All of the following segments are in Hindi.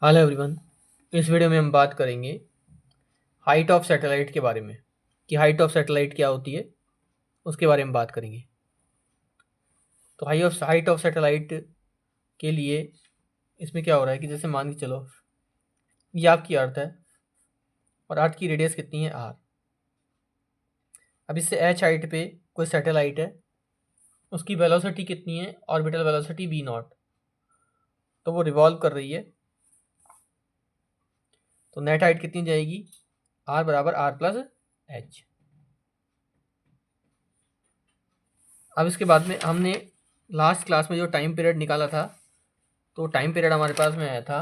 Hello everyone. इस वीडियो में हम बात करेंगे हाइट ऑफ सैटेलाइट के बारे में कि हाइट ऑफ सैटेलाइट क्या होती है, उसके बारे में बात करेंगे। तो हाइट ऑफ सैटेलाइट के लिए इसमें क्या हो रहा है कि जैसे मान के चलो ये आपकी अर्थ है और अर्थ की रेडियस कितनी है आर। अब इससे एच हाइट पे कोई सैटेलाइट है, उसकी वेलोसिटी कितनी है, ऑर्बिटल वेलोसिटी वी नॉट। तो वो रिवॉल्व कर रही है, तो नेट हाइट कितनी जाएगी, आर बराबर आर प्लस एच। अब इसके बाद में हमने लास्ट क्लास में जो टाइम पीरियड निकाला था, तो टाइम पीरियड हमारे पास में आया था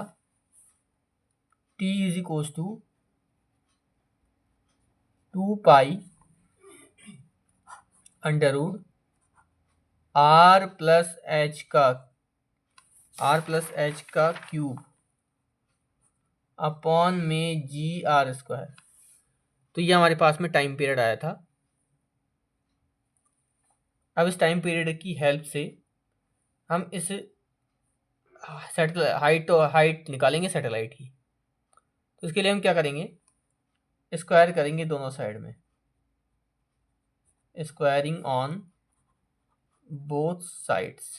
T is equals to 2 pi under root R plus H का क्यूब अपॉन में जी आर स्क्वायर। तो ये हमारे पास में टाइम पीरियड आया था। अब इस टाइम पीरियड की हेल्प से हम इस हाइट निकालेंगे सैटेलाइट की। तो इसके लिए हम क्या करेंगे, स्क्वायर करेंगे दोनों साइड में, स्क्वायरिंग ऑन बोथ साइड्स।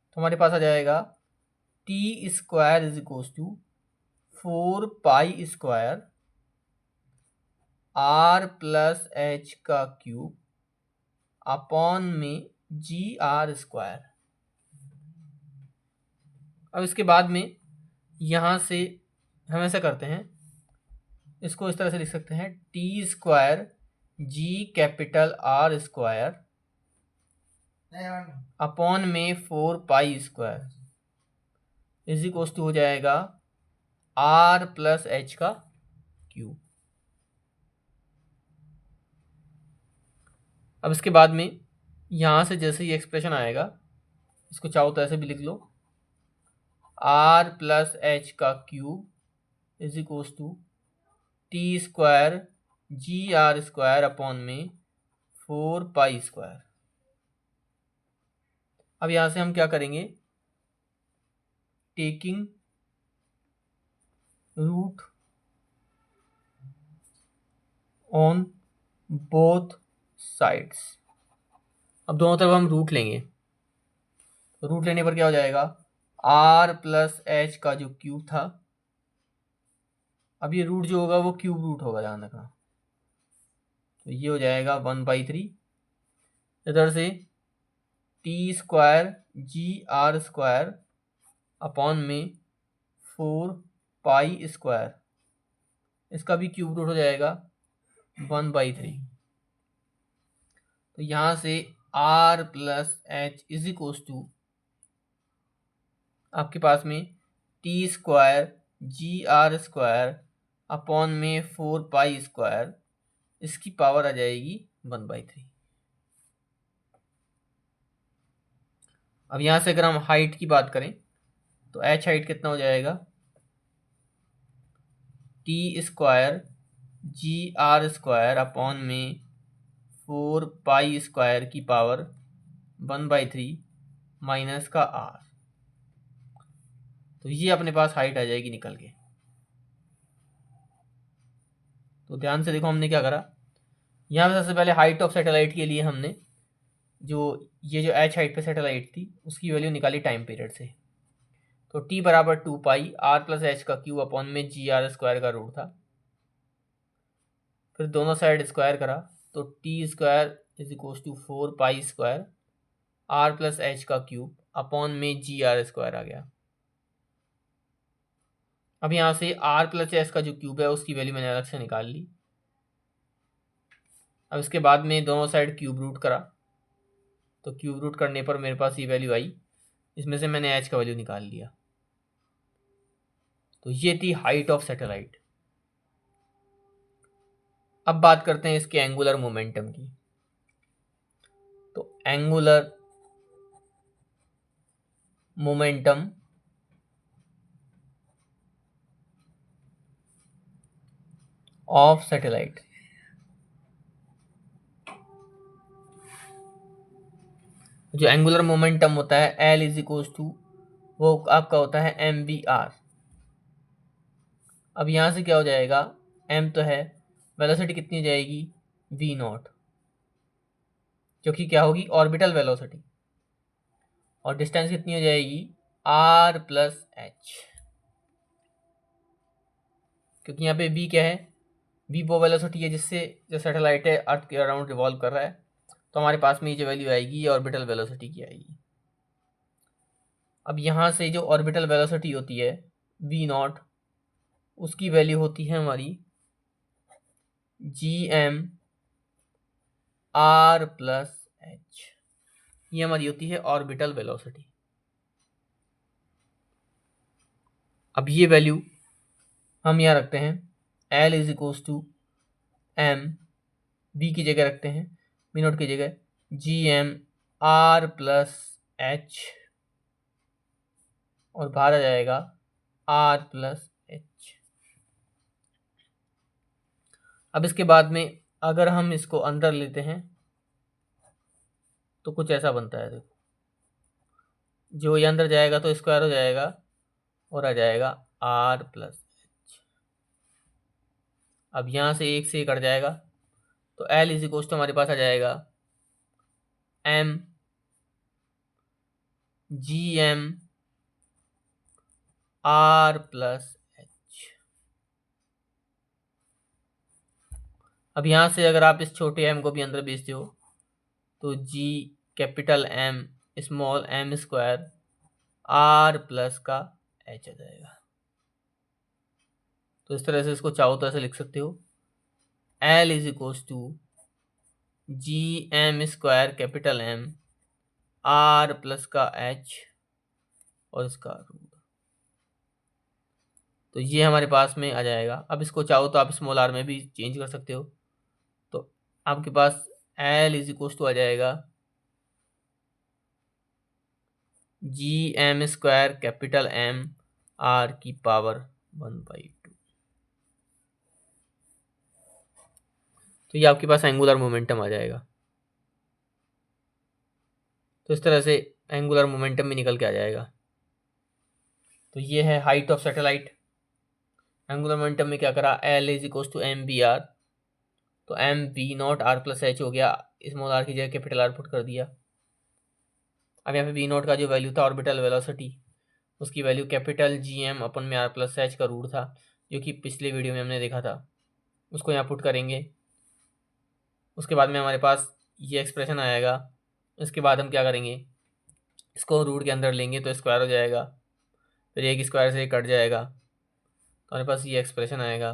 तो हमारे पास आ जाएगा T square is equals to 4 pi R plus H का क्यूब अपॉन में जी आर स्क्वायर। अब इसके बाद में यहाँ से हम ऐसा करते हैं, इसको इस तरह से लिख सकते हैं, T square G capital R square upon में 4 pi square is equals to हो जाएगा आर प्लस एच का क्यूब। अब इसके बाद में यहाँ से जैसे ये एक्सप्रेशन आएगा, इसको चाहो तो ऐसे भी लिख लो, आर प्लस एच का cube is equals to T square G R square upon में 4 पाई स्क्वायर। अब यहाँ से हम क्या करेंगे, taking root on both sides. अब दोनों तरफ हम रूट लेंगे, रूट लेने पर क्या हो जाएगा, आर प्लस एच का जो क्यूब था, अब ये रूट जो होगा वो क्यूब रूट होगा ध्यान रखना, तो ये हो जाएगा 1/3। इधर से T square G R square upon में 4 पाई स्क्वायर, इसका भी क्यूब रूट हो जाएगा 1/3। तो यहाँ से R plus H is equals to आपके पास में T square G R square upon में 4 पाई स्क्वायर, इसकी पावर आ जाएगी 1/3। अब यहाँ से अगर हम हाइट की बात करें तो एच हाइट कितना हो जाएगा, T square G R square upon में 4 पाई स्क्वायर की पावर 1/3 माइनस का आर। तो ये अपने पास हाइट आ जाएगी निकल के। तो ध्यान से देखो हमने क्या करा, यहाँ पे सबसे पहले हाइट ऑफ सैटेलाइट के लिए हमने जो एच हाइट पे सैटेलाइट थी उसकी वैल्यू निकाली टाइम पीरियड से। तो टी बराबर 2 पाई आर प्लस एच का क्यूब अपॉन में जी आर स्क्वायर का रूट था, फिर दोनों साइड स्क्वायर करा, तो T square is equal to 4 pi square R plus H का क्यूब अपॉन में जी आर स्क्वायर आ गया। अब यहाँ से आर प्लस एच का जो क्यूब है उसकी वैल्यू मैंने अलग से निकाल ली। अब इसके बाद में दोनों साइड क्यूब रूट करा, तो क्यूब रूट करने पर मेरे पास ये वैल्यू आई, इसमें से मैंने एच का वैल्यू निकाल लिया। तो ये थी हाइट ऑफ सैटेलाइट। अब बात करते हैं इसके एंगुलर मोमेंटम की। तो एंगुलर मोमेंटम ऑफ सैटेलाइट, जो एंगुलर मोमेंटम होता है एल इज इक्वल टू वो आपका होता है mvr। अब यहाँ से क्या हो जाएगा, m तो है, वेलोसिटी कितनी हो जाएगी v नॉट, जो कि क्या होगी ऑर्बिटल वेलोसिटी, और डिस्टेंस कितनी हो जाएगी r प्लस h, क्योंकि यहाँ पे v क्या है, v वो वेलोसिटी है जिससे जो सैटेलाइट है अर्थ के अराउंड रिवॉल्व कर रहा है, तो हमारे पास में ये जो वैल्यू आएगी ये ऑर्बिटल वेलोसिटी की आएगी। अब यहाँ से जो ऑर्बिटल वेलोसिटी होती है v नॉट, उसकी वैल्यू होती है हमारी gm r प्लस h, ये हमारी होती है ऑर्बिटल वेलोसिटी। अब ये वैल्यू हम यहाँ रखते हैं, L is equals to m, v की जगह रखते हैं, v नॉट की जगह gm r प्लस h, और बाहर आ जाएगा r प्लस h। अब इसके बाद में अगर हम इसको अंदर लेते हैं तो कुछ ऐसा बनता है, देखो जो ये अंदर जाएगा तो स्क्वायर हो जाएगा और आ जाएगा r प्लस h। अब यहाँ से एक से कट जाएगा तो L इज इक्वल टू हमारे पास आ जाएगा m gm r plus h। अब यहाँ से अगर आप इस छोटे m को भी अंदर भेजते हो तो g capital M small m square r plus का h आ जाएगा। तो इस तरह से इसको चाहो तो ऐसे लिख सकते हो, L is equals to gm square capital M r plus का h और इसका रूट। तो ये हमारे पास में आ जाएगा। अब इसको चाहो तो आप स्मॉल r में भी चेंज कर सकते हो, तो आपके पास L इज इक्वल्स टू आ जाएगा gm square capital M r की पावर 1/2। तो ये आपके पास एंगुलर मोमेंटम आ जाएगा। तो इस तरह से एंगुलर मोमेंटम भी निकल के आ जाएगा। तो ये है height of satellite. Angular momentum में क्या करा, L is equals to m v r, तो m v naught r plus h हो गया, स्मॉल आर की जगह कैपिटल आर पुट कर दिया। अब यहाँ पे वी नॉट का जो वैल्यू था ऑर्बिटल वेलोसिटी, उसकी value capital G M upon में आर प्लस एच का रूट था, जो कि पिछले वीडियो में हमने देखा था, उसको यहाँ पुट करेंगे। उसके बाद में हमारे पास ये एक्सप्रेशन आएगा। इसके बाद हम क्या करेंगे, इसको रूट के अंदर लेंगे तो स्क्वायर हो जाएगा, फिर एक स्क्वायर से कट जाएगा, तो हमारे पास ये एक्सप्रेशन आएगा।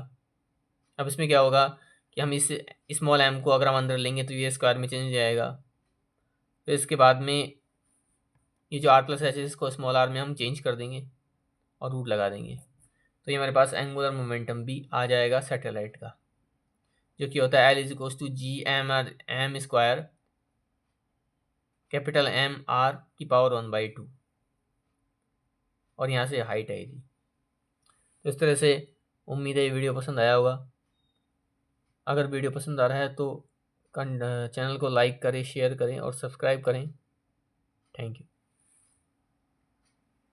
अब इसमें क्या होगा कि हम इस स्मॉल एम को अगर हम अंदर लेंगे तो ये स्क्वायर में चेंज हो जाएगा। फिर इसके बाद में ये जो आर प्लस एच है इसको स्मॉल आर में हम चेंज कर देंगे और रूट लगा देंगे। तो ये हमारे पास एंगुलर मोमेंटम भी आ जाएगा सैटेलाइट का, जो कि होता है L is equals to G M R M square capital M R की पावर 1/2, और यहाँ से हाइट आएगी। तो इस तरह से उम्मीद है ये वीडियो पसंद आया होगा। अगर वीडियो पसंद आ रहा है तो चैनल को लाइक करें, शेयर करें और सब्सक्राइब करें। Thank you.